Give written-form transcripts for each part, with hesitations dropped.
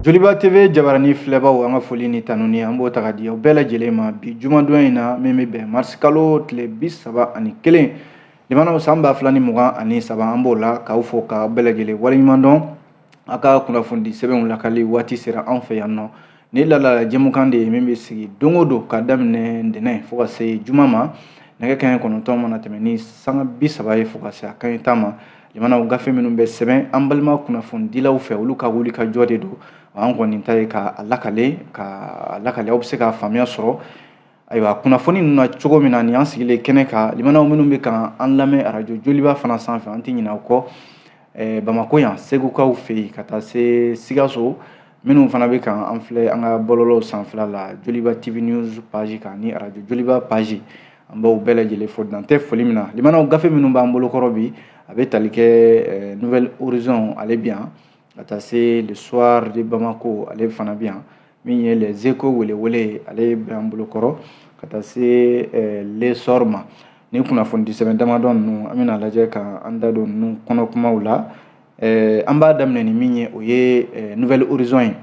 Joliba TV jabarani filɛbaw an ka foli ni tanuni an b'o ta ka di aw bɛɛ lajɛlen ma bi jumadonya in na min bɛ bɛn mars kalo tile 31 limanaw san 2023 an b'o la k'aw fɔ k'aw bɛɛ lajɛlen waleɲuman dɔn a ka kunnafoni sɛbɛnw lakali waati sera an fɛ yan nɔ ni lalala jɛmukan de ye min bɛ sigi don o don ka daminɛ ntɛnɛn fo ka se juma ma nɛgɛ kanɲɛ 9 mana tɛmɛ ni sanga 30 ye fo ka se a kanɲɛ 10 ma limanaw gafe minnu bɛ sɛbɛn an balima kunnafoni dilaw fɛ olu ka wuli ka jɔ de don an kɔni ta ye k'a lakale aw bɛ se ka faamuya sɔrɔ ayiwa kunnafoni ninnu na cogo min na ni an sigilen kɛnɛ kan limanaw minnu bɛ kan an lamɛn arajo joliba fana sanfɛ an tɛ ɲinɛ aw kɔ Bamako yan segukaw fɛ yen ka taa se Sikaso minnu fana bɛ kan an filɛ an ka bɔlɔlɔw sanfɛla la Joliba TV News page kan ni arajo Joliba page an b'aw bɛɛ lajɛlen fo dan tɛ foli min na limanaw gafe minnu b'an bolokɔrɔ bi a bɛ tali kɛ Nouvelle Horizon ale bi yan ka taa se le soir de Bamako ale fana bi yan min ye les échos welewele ale bɛ an bolokɔrɔ ka taa se l'essor ma ni kunnafoni di sɛbɛn damadɔ ninnu an bɛna lajɛ ka an da don ninnu kɔnɔ kumaw la an b'a daminɛ ni min ye o ye Nouvelle Horizon ye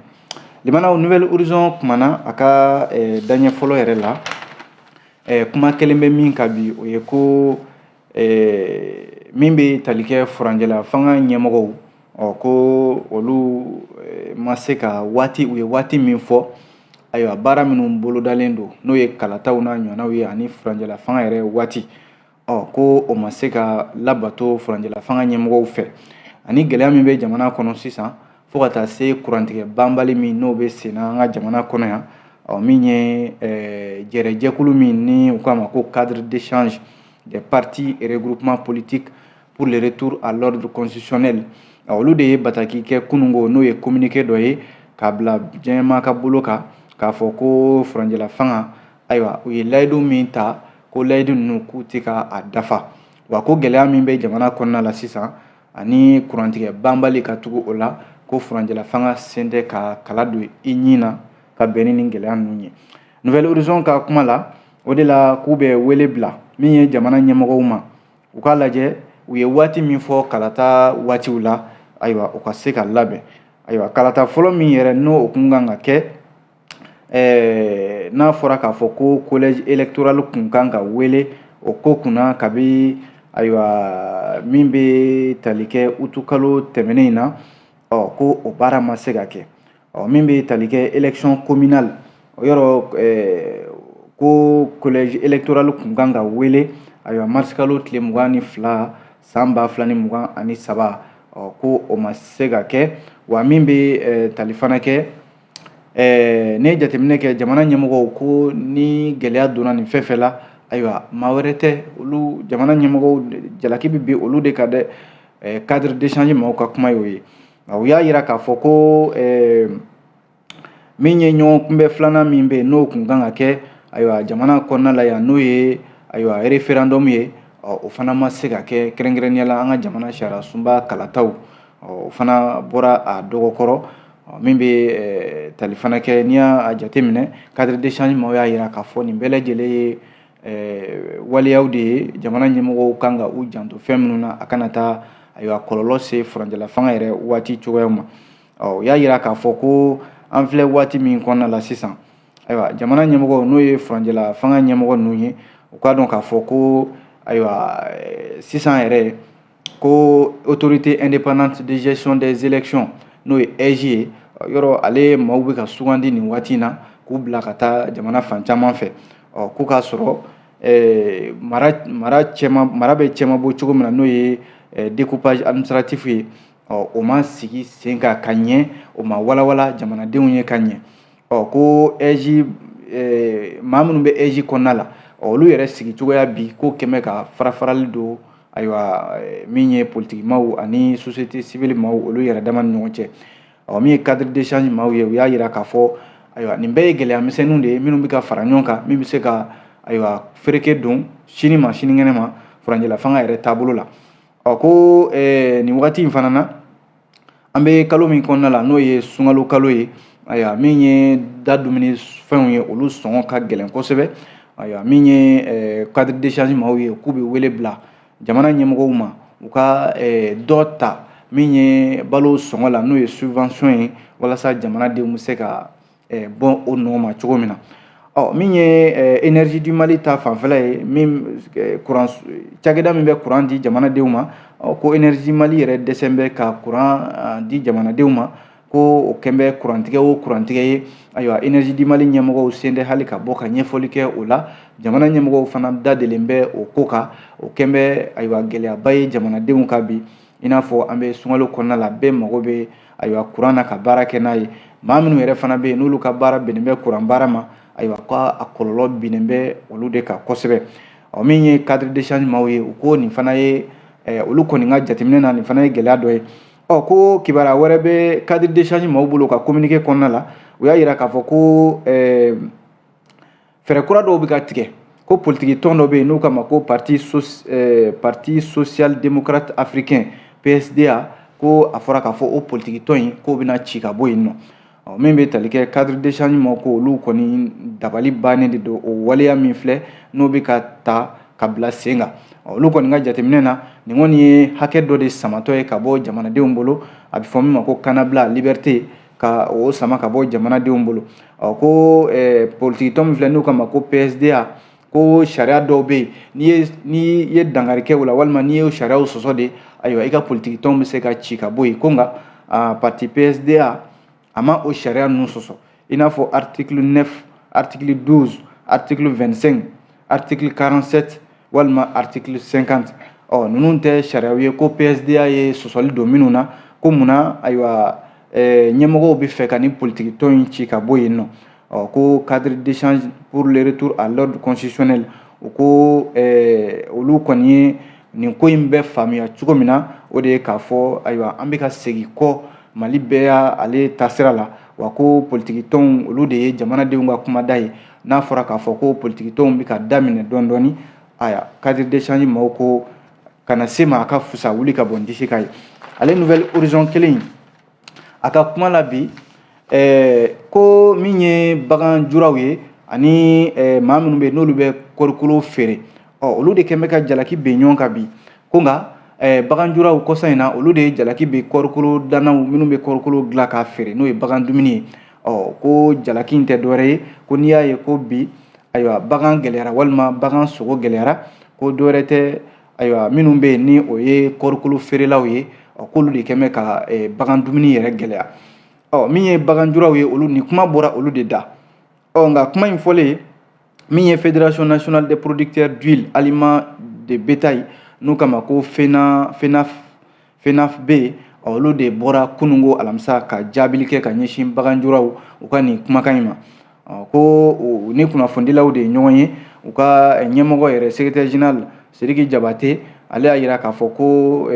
limanaw Nouvelle Horizon kumana a ka daɲɛ fɔlɔ yɛrɛ la kuma kelen bɛ min ka bi o ye ko min bɛ tali kɛ furanjɛla fanga ɲɛmɔgɔw ko olu ma se ka u ye waati min fɔ ayiwa baara minnu bolodalen don n'o ye kalataw n'a ɲɔgɔnnaw ye ani furanjɛla fanga yɛrɛ waati ko o ma se ka labato furanjɛla fanga ɲɛmɔgɔw fɛ ani gɛlɛya min bɛ jamana kɔnɔ sisan fo ka taa se kurantigɛ banbali min n'o bɛ senna an ka jamana kɔnɔ yan min ye jɛrɛjɛkulu min ni u k'a ma ko cadre d'échange des partis et regroupements politiques pour le retour à l'ordre constitutionnel olu de ye bataki kɛ kunungo n'o ye communiqué dɔ ye k'a bila diɲɛmaa ka bolo kan k'a fɔ ko furanjɛla fanga ayiwa u ye layidu min ta ko layidu ninnu k'u tɛ ka a dafa wa ko gɛlɛya min bɛ jamana kɔnɔna la sisan ani kurantigɛ banbali ka tugu o la ko furanjɛla fanga sen tɛ ka kala don i ɲin na ka bɛn ni gɛlɛya ninnu ye Nouvelle Horizon ka kuma la o de la k'u bɛ wele bila min ye jamana ɲɛmɔgɔw ma u k'a lajɛ u ye waati min fɔ kalata waatiw la ayiwa u ka se ka labɛn ayiwa kalata fɔlɔ min yɛrɛ n'o kun kan ka kɛ n'a fɔra k'a fɔ ko collège électoral kun kan ka wele o ko kunna kabi ayiwa min bɛ tali kɛ utukalo tɛmɛnen in na ko o baara ma se ka kɛ min bɛ tali kɛ élection communale o yɔrɔ ko collège électoral kun kan ka wele ayiwa mars kalo tile 22 san 2023 ko o ma se ka kɛ wa min bɛ tali fana kɛ ne jateminɛ kɛ jamana ɲɛmɔgɔw ko ni gɛlɛya donna nin fɛn fɛn la ayiwa maa wɛrɛ tɛ olu jamana ɲɛmɔgɔw jalaki bɛ bin olu de ka dɛ cadre d'échange maaw ka kuma y'o ye u y'a yira k'a fɔ ko min ye ɲɔgɔn kunbɛ filanan min bɛ yen n'o kun kan ka kɛ ayiwa jamana kɔnɔna la yan n'o ye ayiwa référendum ye o fana ma se ka kɛ kɛrɛnkɛrɛnnenya la an ka jamana sariya sunba kalataw o fana bɔra a dɔgɔkɔrɔ min bɛ tali fana kɛ n'i y'a jateminɛ cadre d'échange maaw y'a yira k'a fɔ nin bɛɛ lajɛlen ye waleyaw de ye jamana ɲɛmɔgɔw kan ka u janto fɛn minnu na a kana taa ayiwa kɔlɔlɔ se furanjɛla fanga yɛrɛ waati cogoyaw ma u y'a yira k'a fɔ ko an filɛ waati min kɔnɔna la sisan ayiwa jamana ɲɛmɔgɔw n'o ye furanjɛla fanga ɲɛmɔgɔ ninnu ye u k'a dɔn k'a fɔ ko ayiwa sisan yɛrɛ ko autorité indépendante de gestion des élections n'o ye EJ ye yɔrɔ ale maaw bɛ ka sugandi nin waati in na k'u bila ka taa jamana fan caman fɛ k'u k'a sɔrɔ mara bɛ cɛman bɔ cogo min na n'o ye découpage administratif ye o ma sigi sen kan ka ɲɛ o ma walawala jamanadenw ye ka ɲɛ ko EJ maa minnu bɛ EJ kɔnɔna la olu yɛrɛ sigi cogoya bi ko kɛmɛ ka farafarali don ayiwa min ye politique maaw ani société civile maaw olu yɛrɛ dama ni ɲɔgɔn cɛ min ye cadre d'échange maaw ye u y'a yira k'a fɔ ayiwa nin bɛɛ ye gɛlɛya misɛnninw de ye minnu bɛ ka fara ɲɔgɔn kan min bɛ se ka ayiwa fereke don sini ma sinikɛnɛ ma furanjɛla fanga yɛrɛ taabolo la ko nin wagati in fana na an bɛ kalo min kɔnɔna la n'o ye sunkalo kalo ye ayiwa min ye da dumuni fɛnw ye olu sɔngɔ ka gɛlɛn kosɛbɛ ayiwa min ye cadre d'échange maaw ye k'u bɛ wele bila jamana ɲɛmɔgɔw ma u ka dɔ ta min ye balo sɔngɔ la n'o ye subvention ye walasa jamanadenw bɛ se ka bɔ o nɔ ma cogo min na. Min ye énergie du Mali ta fanfɛla ye min cakɛda min bɛ courant di jamanadenw ma ko énergie Mali yɛrɛ dɛsɛ bɛ ka courant di jamanadenw ma ko o kɛn bɛ kurantigɛ o kurantigɛ ye. Ayiwa énergie du Mali ɲɛmɔgɔw sen tɛ hali ka bɔ ka ɲɛfɔli kɛ o la, jamana ɲɛmɔgɔw fana dadelen bɛ o ko kan, o kɛn bɛ ayiwa gɛlɛyaba ye jamanadenw ka bi, i n'a fɔ an bɛ sunkalo kɔnɔna la bɛɛ mago bɛ ayiwa courant na ka baara kɛ n'a ye. Maa minnu yɛrɛ fana bɛ yen n'olu ka baara bɛnnen bɛ courant baara ma, ayiwa ko a kɔlɔlɔ binnen bɛ olu de kan kosɛbɛ. Min ye cadre de changement ye u ko nin fana ye olu kɔni ka jateminɛ na nin fana ye gɛlɛya dɔ ye. Ko kibaruya wɛrɛ bɛ cadre de changement bolo ka communiqué kɔnɔna la, u y'a yira k'a fɔ ko fɛɛrɛ kura dɔw bɛ ka tigɛ, ko politique tɔn dɔ bɛ yen n'u k'a ma ko parti social démocrate africain PSDA, ko a fɔra k'a fɔ o politique tɔn in k'o bɛna ci ka bɔ yen nɔ. Min bɛ tali kɛ cadre de changement ko olu kɔni dabali bannen de don o waleya min filɛ n'o bɛ ka ta ka bila sen kan. Olu kɔni ka jateminɛ na nin kɔni ye hakɛ dɔ de samatɔ ye ka bɔ jamanadenw bolo, a bɛ fɔ min ma ko kanabila liberté, ka o sama ka bɔ jamanadenw bolo. Ko politique tɔn min filɛ n'u k'a ma ko PSDA, ko sariya dɔw bɛ yen n'i ye dankari kɛ o la walima n'i ye sariyaw sɔsɔ de, ayiwa i ka politique tɔn bɛ se ka ci ka bɔ yen. Ko nka parti PSDA a ma o sariya ninnu sɔsɔ, i n'a fɔ article 9, article 12, article 25, article 47 walima article 50. Ninnu tɛ sariyaw ye ko PSDA ye sɔsɔli don minnu na, ko munna ayiwa ɲɛmɔgɔw bɛ fɛ ka nin politique tɔn in ci ka bɔ yen nɔ. Ko cadre d'échange pour le retour à l'ordre constitutionnel, u ko olu kɔni ye nin ko in bɛ faamuya cogo min na, o de ye k'a fɔ ayiwa an bɛ ka segin kɔ Mali bɛɛ y'ale taasira la, wa ko politique tɔnw olu de ye jamanadenw ka kumada ye. N'a fɔra k'a fɔ ko politique tɔnw bɛ ka daminɛ dɔɔni dɔɔni, aya cadre d'échange mɔgɔw ko kana se ma a ka fusa wuli ka bɔ n disi ka ye. Ale nouvelle horizon kelen in a ka kuma la bi ko min ye bagan juraw ye ani maa minnu bɛ yen n'olu bɛ kɔɔrikolo feere, olu de kɛn bɛ ka jalaki ben ɲɔgɔn kan bi. Ko nka bagan juraw kɔsa in na olu de ye jalaki ben kɔɔrikolo dannaw minnu bɛ kɔɔrikolo dilan k'a feere n'o ye bagan dumuni ye. Ko jalaki in tɛ dɔwɛrɛ ye, ko n'i y'a ye ko bi ayiwa bagan gɛlɛyara walima bagan sogo gɛlɛyara, ko dɔwɛrɛ tɛ ayiwa minnu bɛ yen ni o ye kɔɔrikolo feerelaw ye, k'olu de kɛn bɛ ka bagan dumuni yɛrɛ gɛlɛya. Min ye bagan juraw ye olu ni kuma bɔra olu de da. Nka kuma in fɔlen min ye Fédération nationale des producteurs d'huile, aliments de bétail n'u k'a ma ko FENAF bɛ yen, olu de bɔra kunungo alamisa ka jaabili kɛ ka ɲɛsin bagan juraw u ka nin kumakan in ma. Ko ni kunnafonidilaw de ye ɲɔgɔn ye, u ka ɲɛmɔgɔ yɛrɛ secrétaire général Sidiki Jabate, ale y'a yira k'a fɔ ko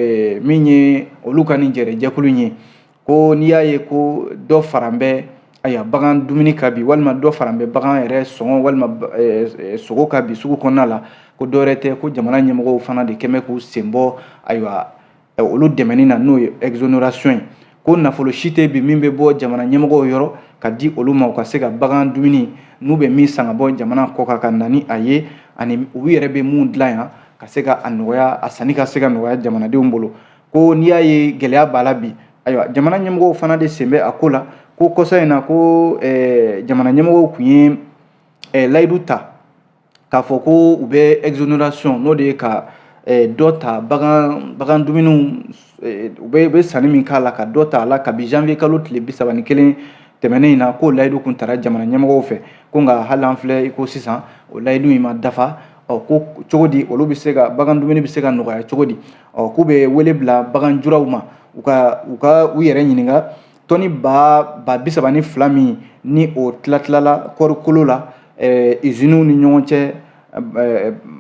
min ye olu ka nin jɛkulu in ye, ko n'i y'a ye ko dɔ fara n bɛ ayiwa bagan dumuni ka bi walima dɔ fara n bɛ bagan yɛrɛ sɔngɔ walima sogo ka bi sugu kɔnɔna la, ko dɔwɛrɛ tɛ ko jamana ɲɛmɔgɔw fana de kɛn bɛ k'u sen bɔ ayiwa olu dɛmɛni na n'o ye exonération ye. Ko nafolo si tɛ bi min bɛ bɔ jamana ɲɛmɔgɔw yɔrɔ ka di olu ma u ka se ka bagan dumuni n'u bɛ min san ka bɔ jamana kɔ kan ka na ni a ye, ani u yɛrɛ bɛ mun dilan yan ka se ka a nɔgɔya, a sanni ka se ka nɔgɔya jamanadenw bolo. Ko n'i y'a ye gɛlɛya b'a la bi, ayiwa jamana ɲɛmɔgɔw fana de sen bɛ a ko la. Ko kɔsa in na ko jamana ɲɛmɔgɔw tun ye layidu ta k'a fɔ ko u bɛ exonération n'o de ye ka dɔ ta bagan dumuniw u bɛ sanni min k'a la ka dɔ ta a la kabi janvier kalo tile 31 tɛmɛnen in na, k'o layidu kun taara jamana ɲɛmɔgɔw fɛ. Ko nka hali an filɛ i ko sisan o layidu in ma dafa. Ko cogo di olu bɛ se ka bagan dumuni bɛ se ka nɔgɔya cogo di, k'u bɛ wele bila bagan juraw ma u yɛrɛ ɲininka tɔni 32,000 min ni o tilatilala kɔɔrikolo la usines ni ɲɔgɔn cɛ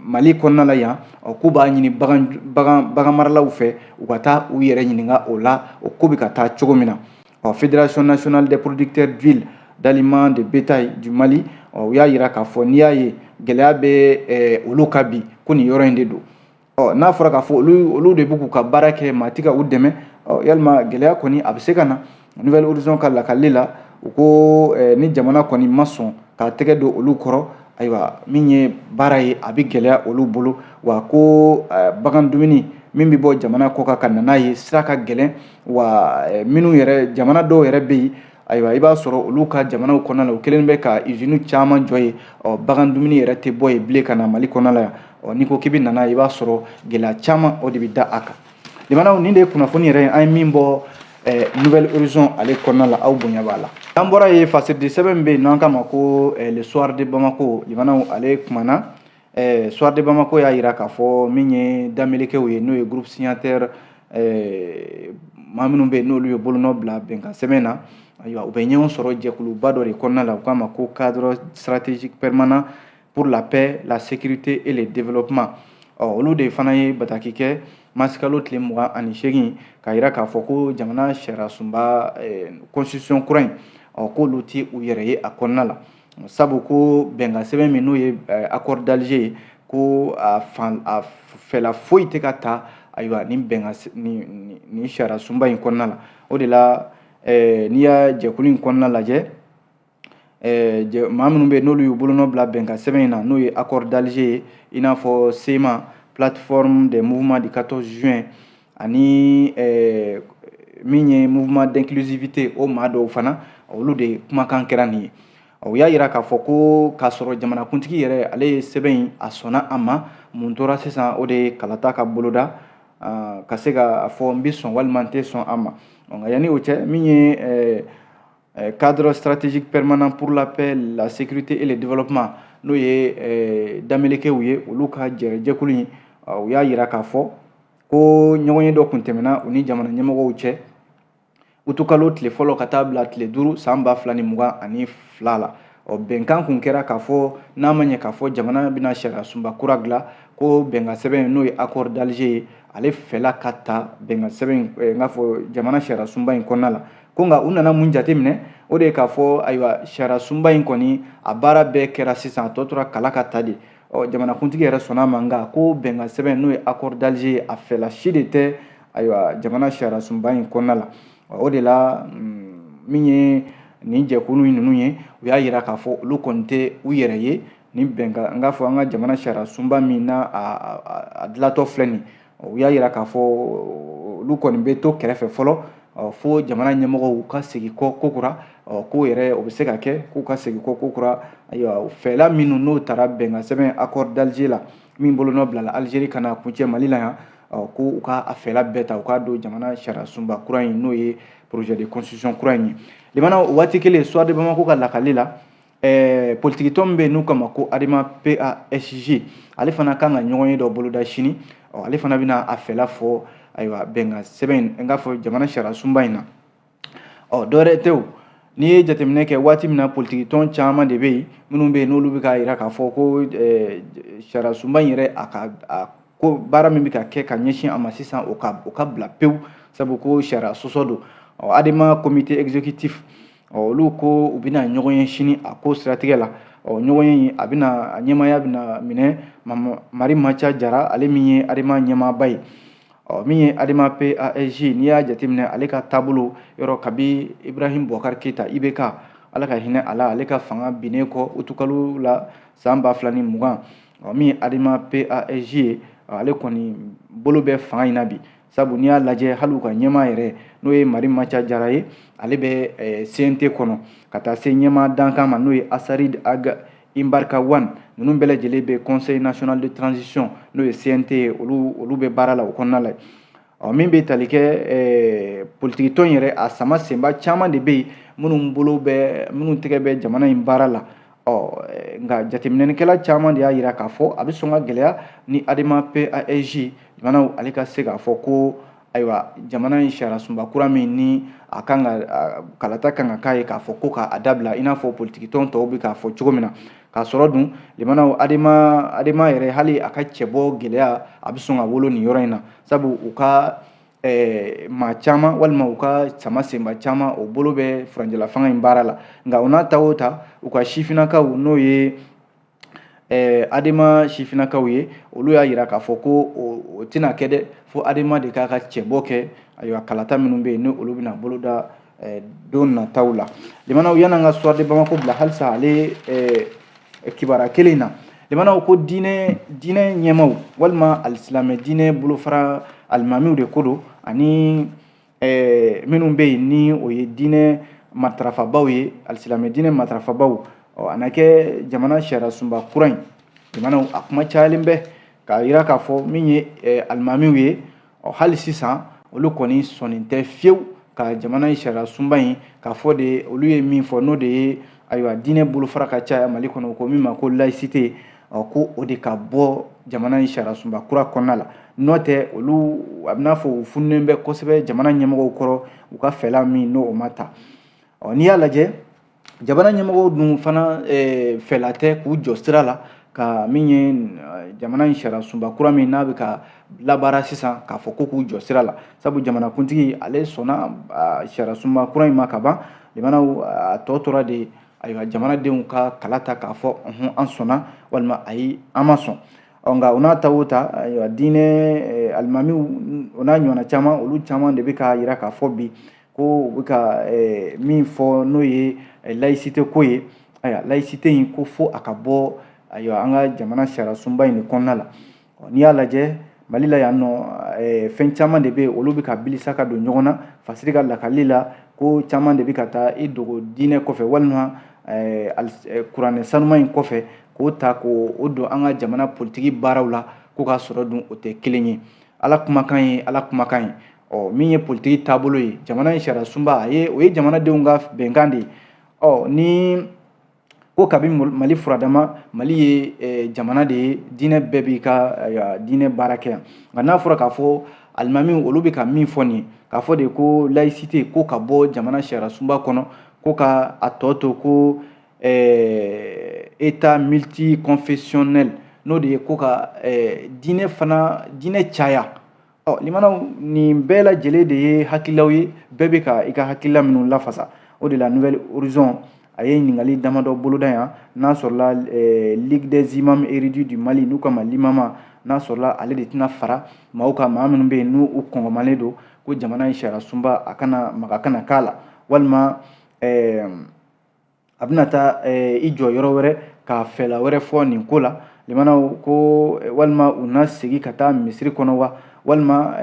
Mali kɔnɔna la yan, k'u b'a ɲini bagan maralaw fɛ u ka taa u yɛrɛ ɲininka o la, o ko bɛ ka taa cogo min na. Fédération nationale des producteurs d'huile, d'aliments de bétail du Mali, u y'a yira k'a fɔ n'i y'a ye gɛlɛya bɛ olu ka bi ko nin yɔrɔ in de don. N'a fɔra k'a fɔ olu de bɛ k'u ka baara kɛ maa tɛ ka u dɛmɛ, yalima gɛlɛya kɔni a bɛ se ka na. Nouvelle horizon ka lakali la u ko ni jamana kɔni ma sɔn k'a tɛgɛ don olu kɔrɔ, ayiwa min ye baara ye a bɛ gɛlɛya olu bolo, wa ko bagan dumuni min bɛ bɔ jamana kɔ kan ka na n'a ye sira ka gɛlɛn wa minnu yɛrɛ jamana dɔw yɛrɛ bɛ yen ayiwa i b'a sɔrɔ olu ka jamanaw kɔnɔna la u kelen bɛ ka usine caman jɔ yen bagan dumuni yɛrɛ tɛ bɔ yen bilen ka na Mali kɔnɔna la yan n'i ko k'i bɛ na i b'a sɔrɔ gɛlɛya caman o de bɛ da a kan limanaw nin de ye kunnafoni yɛrɛ an ye min bɔ Nouvelle Horizon ale kɔnɔna la aw bonya b'a la an bɔra yen fasɛde sɛbɛn min bɛ yen n'an k'a ma ko le soir de Bamako limanaw ale kumana soir de Bamako y'a jira k'a fɔ min ye damelekɛw ye n'o ye groupe signataire maa minnu bɛ yen n'olu ye bolonɔ bila bɛnkan sɛbɛn na ayiwa u bɛ ɲɔgɔn sɔrɔ jɛkuluba dɔ de kɔnɔna la u k'a ma ko cadre stratégique permanent pour la paix la sécurité et le développement olu de fana ye bataki kɛ masikalo tile 28 k'a jira k'a fɔ ko jamana sariya sunba constitution kura in k'olu tɛ u yɛrɛ ye a kɔnɔna la sabu ko bɛnkan sɛbɛn min n'o ye accord d'Alger ye ko a fɛla foyi tɛ ka ta ayiwa nin sariya sunba in kɔnɔna la o de la n'i y'a jɛkulu in kɔnɔna lajɛ maa minnu bɛ yen n'olu y'u bolonɔ bila bɛnkan sɛbɛn in na n'o ye accord d'Alger ye i n'a fɔ SEMA plateforme des mouvements du 14 juin ani min ye mouvement d'inclusivité o maa dɔw fana olu de kumakan kɛra nin ye u y'a jira k'a fɔ ko k'a sɔrɔ jamanakuntigi yɛrɛ ale ye sɛbɛn in a sɔnna a ma mun tora sisan o de ye kalata ka boloda ka se k'a fɔ n bɛ sɔn walima n tɛ sɔn a ma nka yanni o cɛ min ye cadre stratégique permanent pour la paix la sécurité et le développement n'o ye damelekɛw ye olu ka jɛkulu in u y'a jira k'a fɔ ko ɲɔgɔnye dɔ kun tɛmɛna u ni jamana ɲɛmɔgɔw cɛ utukalo tile fɔlɔ ka taa bila tile 5 san 2022 la bɛnkan kun kɛra k'a fɔ n'a ma ɲɛ k'a fɔ jamana bɛna sariya sunba kura dilan ko bɛnkan sɛbɛn n'o ye accord d'Alger ye ale fɛla ka ta bɛnkan sɛbɛn n k'a fɔ jamana sariya sunba in kɔnɔna la ko nka u nana mun jateminɛ o de ye k'a fɔ ayiwa sariya sunba in kɔni a baara bɛɛ kɛra sisan a tɔ tora kala ka ta de jamanakuntigi yɛrɛ sɔnna a ma nka ko bɛnkan sɛbɛn n'o ye accord d'Alger ye a fɛla si de tɛ ayiwa jamana sariya sunba in kɔnɔna la o de la min ye nin jɛkulu ninnu ye u y'a jira k'a fɔ olu kɔni tɛ u yɛrɛ ye nin bɛnkan n k'a fɔ an ka jamana sariya sunba min na a dilatɔ filɛ nin u y'a jira k'a fɔ olu kɔni bɛ to kɛrɛfɛ fɔlɔ fo jamana ɲɛmɔgɔw ka segin kɔ kokura k'o yɛrɛ o bɛ se ka kɛ k'u ka segin kɔ kokura ayiwa fɛla minnu n'o taara bɛnkan sɛbɛn accord d'Alger la min bolonɔ bilala Algérie ka na kuncɛ Mali la yan ko u ka a fɛla bɛɛ ta u k'a don jamana sariya sunba kura in n'o ye projet de constitution kura in ye limana waati kelen soir de Bamako ka lakali la politikitɔ min bɛ yen n'u kama ko Adama PASG ale fana kan ka ɲɔgɔnye dɔ boloda sini ale fana bɛna a fɛla fɔ ayiwa bɛnkan sɛbɛn n k'a fɔ jamana sariya sunba in na dɔwɛrɛ tɛ o n'i ye jateminɛ kɛ waati min na politikitɔn caman de bɛ yen minnu bɛ yen n'olu bɛ k'a jira k'a fɔ ko sariya sunba in yɛrɛ ko baara min bɛ ka kɛ ka ɲɛsin a ma sisan o ka bila pewu sabu ko sariya sɔsɔ don Adama comité exécutif olu ko u bɛna ɲɔgɔn ye sini a ko siratigɛ la ɲɔgɔn ye a ɲɛmaaya bɛna minɛ Mari Macha Jara ale min ye Adama ɲɛmaaba ye min ye Adama PASG n'i y'a jateminɛ ale ka taabolo yɔrɔ kabi Ibrahim Boubacar Keita IBK ala ka hinɛ a la ale ka fanga binnen kɔ utukalo la san 2020 min ye Adama PASG ye ale kɔni bolo bɛ fanga in na bi sabu n'i y'a lajɛ hali u ka ɲɛmaa yɛrɛ n'o ye Mari Macha Jara ye ale bɛ CNT kɔnɔ ka taa se ɲɛmaa dankan ma n'o ye Asarid Aga Imbarka Wan ninnu bɛɛ lajɛlen bɛ Conseil national de transition n'o ye CNT ye olu bɛ baara la o kɔnɔna la min bɛ tali kɛ politikitɔn yɛrɛ a sama senba caman de bɛ yen minnu tɛgɛ bɛ jamana in baara la nka jateminɛlikɛla caman de y'a jira k'a fɔ a bɛ sɔn ka gɛlɛya ni Adama PASG jamana ale ka se k'a fɔ ko ayiwa jamana in sariya sunba kura min ni a kan ka kalata kan ka k'a ye k'a fɔ ko k'a dabila i n'a fɔ politikitɔn tɔw bɛ k'a fɔ cogo min na k'a sɔrɔ dun limanaw Adama yɛrɛ hali a ka cɛbɔ gɛlɛya a bɛ sɔn ka wolo nin yɔrɔ in na sabu u ka maa caman walima u ka sama senba caman o bolo bɛ furanjɛla fanga in baara la nka u n'a ta o ta u ka sifinnakaw n'o ye Adama sifinnakaw ye olu y'a jira k'a fɔ ko o tɛna kɛ dɛ fo Adama de k'a ka cɛbɔ kɛ ayiwa kalata minnu bɛ yen ni olu bɛna boloda don nataw la limanaw yan'an ka soir de Bamako bila halisa ale kibaruya kelen in na limanaw ko diinɛ ɲɛmaw walima alisilamɛ diinɛ bolofara alimamiw de ko don ani minnu bɛ yen ni o ye diinɛ matarafabaw ye alisilamɛ diinɛ matarafabaw a na kɛ jamana sariya sunba kura in jamanaw a kuma cayalen bɛ k'a yira k'a fɔ min ye alimamiw ye hali sisan olu kɔni sɔnnen tɛ fiyewu ka jamana sariya sunba in k'a fɔ de olu ye min fɔ n'o de ye ayiwa diinɛ bolofara ka caya mali kɔnɔ ko min ma ko laïcité ko o de ka bɔ jamana sariya sunba kura kɔnɔna la n'o tɛ olu a bɛna fɔ u fununen bɛ kosɛbɛ jamana ɲɛmɔgɔw kɔrɔ u ka fɛla min n'o ma ta n'i y'a lajɛ jamana ɲɛmɔgɔw dun fana fɛla tɛ k'u jɔ sira la ka min ye jamana sariya sunba kura min n'a bɛ ka labaara sisan k'a fɔ ko k'u jɔ sira la sabu jamanakuntigi ale sɔnna sariya sunba kura in ma ka ban jamanaw a tɔ tora de ayiwa jamanadenw ka kala ta k'a fɔ an sɔnna walima ayi an ma sɔn nka o n'a ta o ta ayiwa diinɛ alimamiw o n'a ɲɔgɔnna caman olu caman de bɛ k'a yira k'a fɔ bi ko u bɛ ka min fɔ n'o ye laïcité ko ye ayiwa laïcité in ko fo a ka bɔ ayiwa an ka jamana sariya sunba in de kɔnɔna la n'i y'a lajɛ mali la yan nɔ fɛn caman de bɛ yen olu bɛ ka bilisa ka don ɲɔgɔn na fasiri ka lakali la ko caman de bɛ ka taa i dogo diinɛ kɔfɛ walima kuranɛ sanuma in kɔfɛ k'o ta k'o don an ka jamana politiki baaraw la ko k'a sɔrɔ dun o tɛ kelen ye ala kumakan ye ala kumakan ye min ye politiki taabolo ye jamana sariya sunba o ye jamanadenw ka bɛnkan de ye ni ko kabi mali furadama mali ye jamana de ye diinɛ bɛɛ b'i ka diinɛ baara kɛ yan nka n'a fɔra k'a fɔ alimamiw olu bɛ ka min fɔ nin ye k'a fɔ de ko laïcité ko ka bɔ jamana sariya sunba kɔnɔ ko ka a tɔ to ko état multiconfessionnel n'o de ye ko ka diinɛ caya limanaw nin bɛɛ lajɛlen de ye hakililaw ye bɛɛ bɛ ka i ka hakilila minnu lafasa o de la nouvelle horizon a ye ɲininkali damadɔ boloda yan n'a sɔrɔla ligue des imams érudits du mali n'u ka ma limama n'a sɔrɔla ale de tɛna fara maa minnu bɛ yen n'u kɔngɔmalen don ko jamana sariya sunba a kana maga kana k'a la walima a bɛna taa i jɔ yɔrɔ wɛrɛ ka fɛla wɛrɛ fɔ nin ko la limanaw ko walima u na segin ka taa misiri kɔnɔ wa walima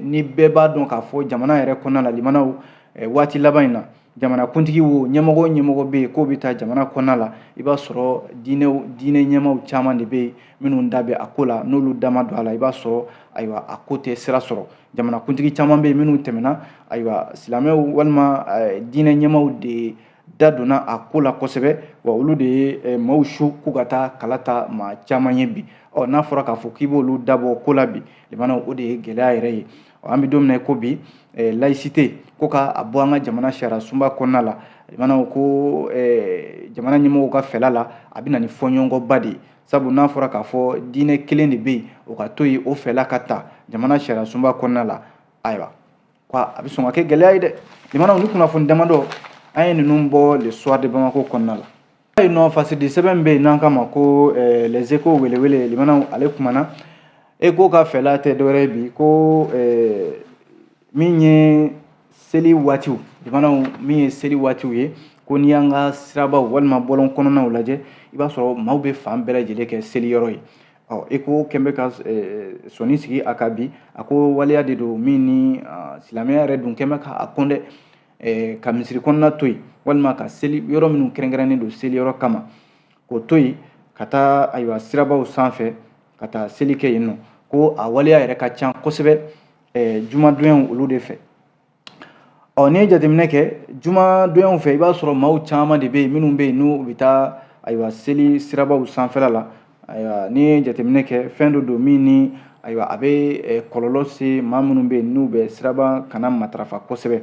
ni bɛɛ b'a dɔn k'a fɔ jamana yɛrɛ kɔnɔna la limanaw waati laban in na jamanakuntigi wo ɲɛmɔgɔ bɛ yen k'o bɛ taa jamana kɔnɔna la i b'a sɔrɔ diinɛ ɲɛmaw caman de bɛ yen minnu da bɛ a ko la n'olu da ma don a la i b'a sɔrɔ ayiwa a ko tɛ sira sɔrɔ jamanakuntigi caman bɛ yen minnu tɛmɛna ayiwa silamɛw walima diinɛ ɲɛmaw de da donna a ko la kosɛbɛ wa olu de ye maaw su k'u ka taa kala ta maa caman ye bi n'a fɔra k'a fɔ k'i b'olu dabɔ ko la bi limanaw o de ye gɛlɛya yɛrɛ ye an bɛ don min na ko bi laïcité ko k'a bɔ an ka jamana sariya sunba kɔnɔna la limanaw ko jamana ɲɛmɔgɔw ka fɛla la a bɛ na ni fɔɲɔgɔnba de ye sabu n'a fɔra k'a fɔ diinɛ kelen de bɛ yen o ka to yen o fɛla ka ta jamana sariya sunba kɔnɔna la ayiwa a bɛ sɔn ka kɛ gɛlɛya ye dɛ limanaw ni kunnafoni damadɔ an ye ninnu bɔ le soir de Bamako kɔnɔna la nɔ fasidi sɛbɛn bɛ yen n'an k'a ma ko les échos welewele limanaw ale kumana ko ka fɛla tɛ dɔwɛrɛ bi ko min ye seli waatiw limanaw min ye seli waatiw ye ko n'i y'an ka sirabaw walima bɔlɔn kɔnɔnaw lajɛ i b'a sɔrɔ maaw bɛ fan bɛɛ lajɛlen kɛ seli yɔrɔ ye ko kɛn bɛ ka sɔnni sigi a ka bi a ko waleya de don min ni silamɛya yɛrɛ dun kɛn bɛ k'a kɔn dɛ ka misiri kɔnɔna to yen walima ka seli yɔrɔ minnu kɛrɛnkɛrɛnnen don seli yɔrɔ kama k'o to yen ka taa ayiwa sirabaw sanfɛ ka taa seli kɛ yen nɔ ko a waleya yɛrɛ ka ca kosɛbɛ jumadonyaw olu de fɛ n'i ye jateminɛ kɛ jumadonyaw fɛ i b'a sɔrɔ maaw caman de bɛ yen minnu bɛ yen n'u bɛ taa ayiwa seli sirabaw sanfɛla la ayiwa n'i ye jateminɛ kɛ fɛn dɔ don min ni ayiwa a bɛ kɔlɔlɔ se maa minnu bɛ yen n'u bɛ siraba kana matarafa kosɛbɛ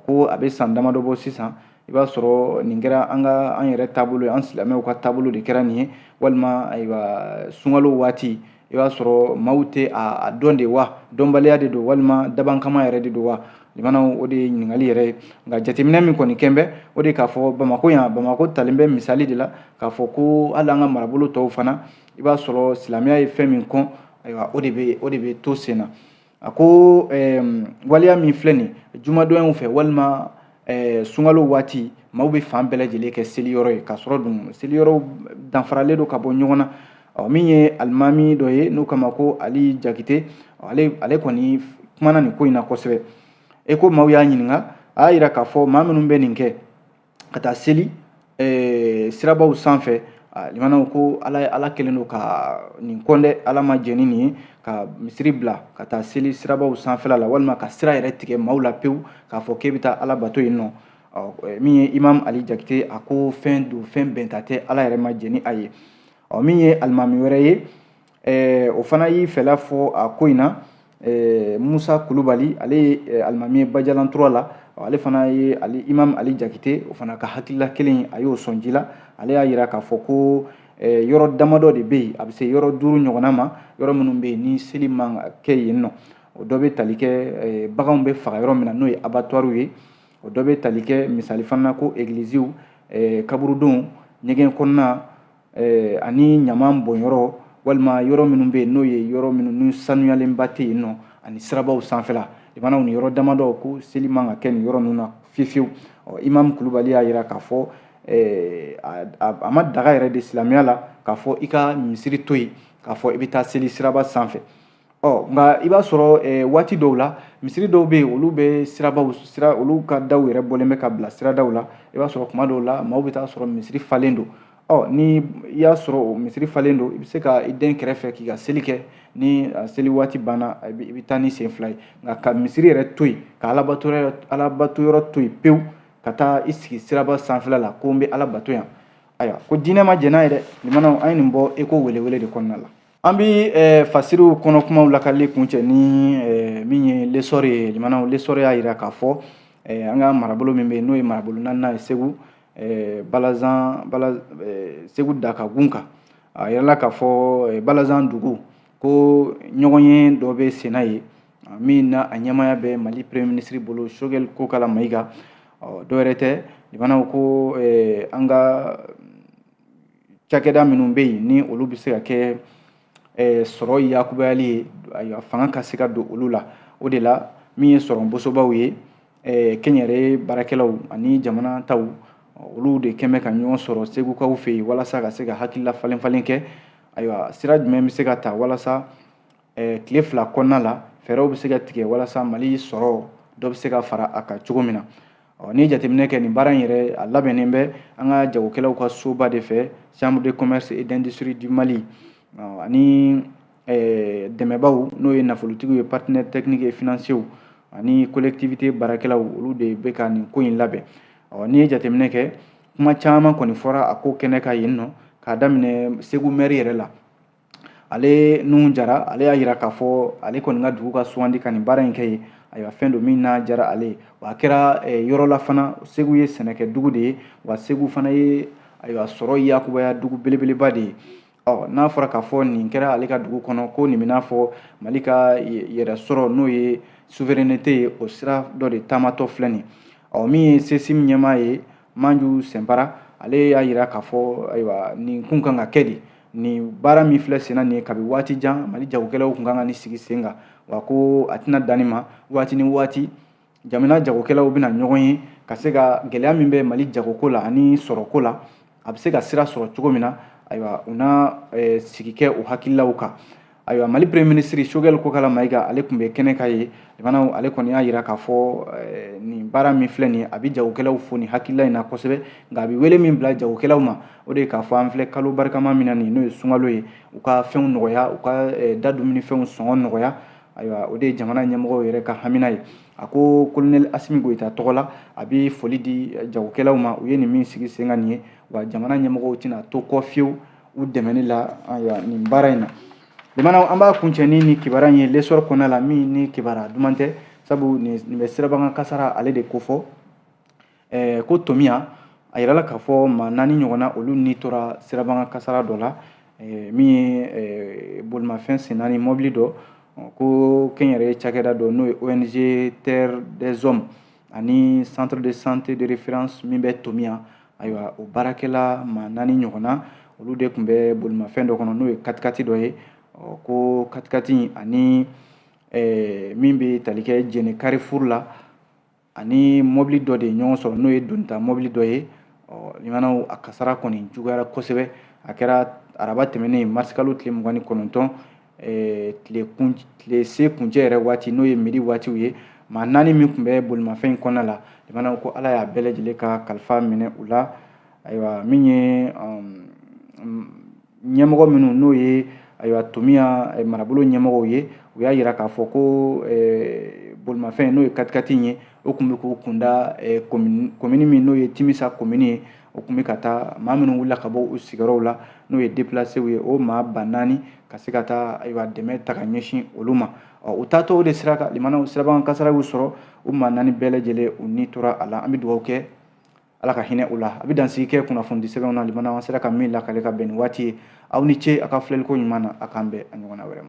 ko a bɛ san damadɔ bɔ sisan i b'a sɔrɔ nin kɛra an yɛrɛ taabolo ye an silamɛw ka taabolo de kɛra nin ye walima ayiwa sunkalo waati i b'a sɔrɔ maaw tɛ a dɔn de wa dɔnbaliya de don walima dabankama yɛrɛ de don wa limanaw o de ye ɲininkali yɛrɛ ye nka jateminɛ min kɔni kɛn bɛ o de k'a fɔ bamako talen bɛ misali de la k'a fɔ ko hali an ka marabolo tɔw fana i b'a sɔrɔ silamɛya ye fɛn min kɔn ayiwa o de bɛ to sen na a ko waleya min filɛ nin jumadonyaw fɛ walima sunkalo waati maaw bɛ fan bɛɛ lajɛlen kɛ seliyɔrɔ ye k'a sɔrɔ dun seliyɔrɔw danfaralen don ka bɔ ɲɔgɔn na min ye alimami dɔ ye n'o kama ko Ali Jakite ale kɔni kumana nin ko in na kosɛbɛ. Ko maaw y'a ɲininka a y'a yira k'a fɔ maa minnu bɛ nin kɛ ka taa seli sirabaw sanfɛ limanaw ko ala kelen don ka nin kɔn ala ma jɛn ni nin ye ka misiri bila ka taa seli sirabaw sanfɛla la walima ka sira yɛrɛ tigɛ maaw la pewu k'a fɔ k'e bɛ taa ala bato yen nɔ. Min ye Imam Ali Jakite a ko fɛn don fɛn bɛnta tɛ ala yɛrɛ ma jɛn ni a ye. Min ye alimami wɛrɛ ye o fana y'i fɛla fɔ a ko in na. Musa Kulubali ale ye alimami ye Bajalan 3 la ale fana ye Imam Ali Jakite o fana ka hakilila kelen a y'o sɔn ji la. Ale y'a yira k'a fɔ ko yɔrɔ damadɔ de bɛ yen a bɛ se yɔrɔ 5 ɲɔgɔnna ma yɔrɔ minnu bɛ yen ni seli man kɛ yen nɔ. O dɔ bɛ tali kɛ baganw bɛ faga yɔrɔ min na n'o ye abattoirs ye. O dɔ bɛ tali kɛ misali fana ko églises kaburudenw ɲɛgɛn kɔnɔna ani ɲaman bɔnyɔrɔ walima yɔrɔ minnu bɛ yen n'o ye yɔrɔ minnu ni sanuyalenba tɛ yen nɔ ani sirabaw sanfɛla limanaw ni yɔrɔ damadɔ ko seli man ka kɛ nin yɔrɔ ninnu na fiyewu. Imam Kulubali y'a yira k'a fɔ a ma daga yɛrɛ de silamɛya la k'a fɔ i ka misiri to yen k'a fɔ i bɛ taa seli siraba sanfɛ. Nka i b'a sɔrɔ waati dɔw la misiri dɔw bɛ yen olu bɛ olu ka daw yɛrɛ bɔlen bɛ ka bila siradaw la. I b'a sɔrɔ kuma dɔw la maaw bɛ taa sɔrɔ misiri falen don. Ni i y'a sɔrɔ o misiri falen don i bɛ se ka i den kɛrɛfɛ k'i ka seli kɛ ni seli waati banna i bɛ taa ni sen 2 ye nka ka misiri yɛrɛ to yen ka alabato yɔrɔ to yen pewu ka taa i sigi siraba sanfɛla la ko n bɛ ala bato yan. Ayiwa ko diinɛ ma jɛn n'a ye dɛ limanaw an ye nin bɔ eko welewele de kɔnɔna la. An bɛ fasiriw kɔnɔ kumaw lakali kun cɛ ni min ye lesɔri ye limanaw lesɔri y'a yira k'a fɔ an ka marabolo min bɛ yen n'o ye marabolo 4nan ye Segu Segu Dakagun kan a yirala k'a fɔ Balazan dugu ko ɲɔgɔnye dɔ bɛ senna yen min na a ɲɛmaya bɛ Mali premier ministre bolo Choguel Kokala Mayiga. Dɔwɛrɛ tɛ limanaw ko an ka cakɛda minnu bɛ yen ni olu bɛ se ka kɛ sɔrɔ yakubayali ye ayiwa fanga ka se ka don olu la. O de la min ye sɔrɔ bosobaw ye kɛnyɛrɛye baarakɛlaw ani jamana taw olu de kɛn bɛ ka ɲɔgɔn sɔrɔ segukaw fɛ yen walasa ka se ka hakilila falen falen kɛ. Ayiwa sira jumɛn bɛ se ka ta walasa tile 2 kɔnɔna la fɛɛrɛw bɛ se ka tigɛ walasa Mali sɔrɔ dɔ bɛ se ka fara a kan cogo min na. Ni jateminɛ kɛ nin baara in yɛrɛ a labɛnnen bɛ an ka jagokɛlaw ka soba de fɛ Chambre de commerce et d'industrie du Mali ani dɛmɛbaw n'o ye nafolotigiw ye partenaires techniques et financiers ani collectivité baarakɛlaw olu de bɛ ka nin ko in labɛn. N'i ye jateminɛ kɛ kuma caman kɔni fɔra a ko kɛnɛ kan yen nɔ k'a daminɛ Segu maire yɛrɛ la ale Nuhu Jara ale y'a yira k'a fɔ ale kɔni ka dugu ka sugandi ka nin baara in kɛ yen ayiwa fɛn don min n'a jara ale ye wa a kɛra yɔrɔ la fana Segu ye sɛnɛkɛ dugu de ye wa Segu fana ye ayiwa sɔrɔ yakubaya dugu belebeleba de ye. N'a fɔra k'a fɔ nin kɛra ale ka dugu kɔnɔ ko nin bɛ n'a fɔ Mali ka yɛrɛ sɔrɔ n'o ye souveraineté ye o sira dɔ de taamatɔ filɛ nin ye. Min ye CESIM ɲɛmaa ye Manju Sɛnpara ale y'a yira k'a fɔ ayiwa nin kun kan ka kɛ de nin baara min filɛ senna nin ye kabi waati jan Mali jagokɛlaw kun kan ka nin sigi sen kan wa ko a tɛna dan nin ma waati ni waati jamana jagokɛlaw bɛna ɲɔgɔn ye ka se ka gɛlɛya min bɛ Mali jagoko la ani sɔrɔko la a bɛ se ka sira sɔrɔ cogo min na ayiwa u na sigi kɛ o hakililaw kan. Ayiwa Mali premier ministre Choguel Kokala Mayiga ale tun bɛ kɛnɛ kan ye limanaw ale kɔni y'a yira k'a fɔ nin baara min filɛ nin ye a bɛ jagokɛlaw fo nin hakilila in na kosɛbɛ nka a bɛ wele min bila jagokɛlaw ma o de ye k'a fɔ an filɛ kalo barikama min na nin n'o ye sunkalo ye u ka fɛnw nɔgɔya u ka da dumunifɛnw sɔngɔ nɔgɔya ayiwa o de ye jamana ɲɛmɔgɔw yɛrɛ ka hamina ye. A ko colonel Asimi Goyita tɔgɔ la a bɛ foli di jagokɛlaw ma u ye nin min sigi sen kan nin ye wa jamana ɲɛmɔgɔw tɛna to kɔ fiyewu u dɛmɛni la ayiwa nin baara in na. Limanaw an b'a kuncɛ ni kibaruya in ye lesɔrɔ kɔnɔna la min ni kibaruya duman tɛ sabu nin bɛ sirabakan kasara ale de ko fɔ ko Tomiya a yirala k'a fɔ maa 4 ɲɔgɔnna olu ni tora sirabakan kasara dɔ la min ye bolimafɛn sen 4 mɔbili dɔ ko kɛnyɛrɛye cakɛda dɔ n'o ye ONG Terre des Hommes ani centre de santé de référence min bɛ Tomiya ayiwa o baarakɛla maa 4 ɲɔgɔnna olu de tun bɛ bolimafɛn dɔ kɔnɔ n'o ye 4x4 dɔ ye ko 4x4 ani min bɛ tali kɛ Jɛnɛ Carrefour la ani mɔbili dɔ de ye ɲɔgɔn sɔrɔ n'o ye donita mɔbili dɔ ye limanaw a kasara kɔni juguyara kosɛbɛ a kɛra araba tɛmɛnen mars kalo tile 29 tile se kuncɛ yɛrɛ waati n'o ye midi waatiw ye maa 4 min tun bɛ bolimafɛn in kɔnɔna la limanaw ko ala y'a bɛɛ lajɛlen ka kalifa minɛ u la ayiwa min ye ɲɛmɔgɔ minnu n'o ye ayiwa Tomiya marabolo ɲɛmɔgɔw ye u y'a yira k'a fɔ ko bolimafɛn n'o ye katikati ye o tun bɛ k'u kunda komini min n'o ye Timisa komini ye o tun bɛ ka taa maa minnu wulila ka bɔ u sigiyɔrɔw la n'o ye déplacés ye o maa ba 4 ka se ka taa ayiwa dɛmɛ ta ka ɲɛsin olu ma u taatɔ o de sira kan limanaw sirabakan kasara y'u sɔrɔ u maa 4 bɛɛ lajɛlen u ni tora a la an bɛ dugawu kɛ ala ka hinɛ u la a bɛ dansigi kɛ kunnafoni sɛbɛnw na limanaw an sera ka min lakale ka bɛn ni waati ye aw ni ce a ka filɛliko ɲuman na a k'an bɛn a ɲɔgɔnna wɛrɛ ma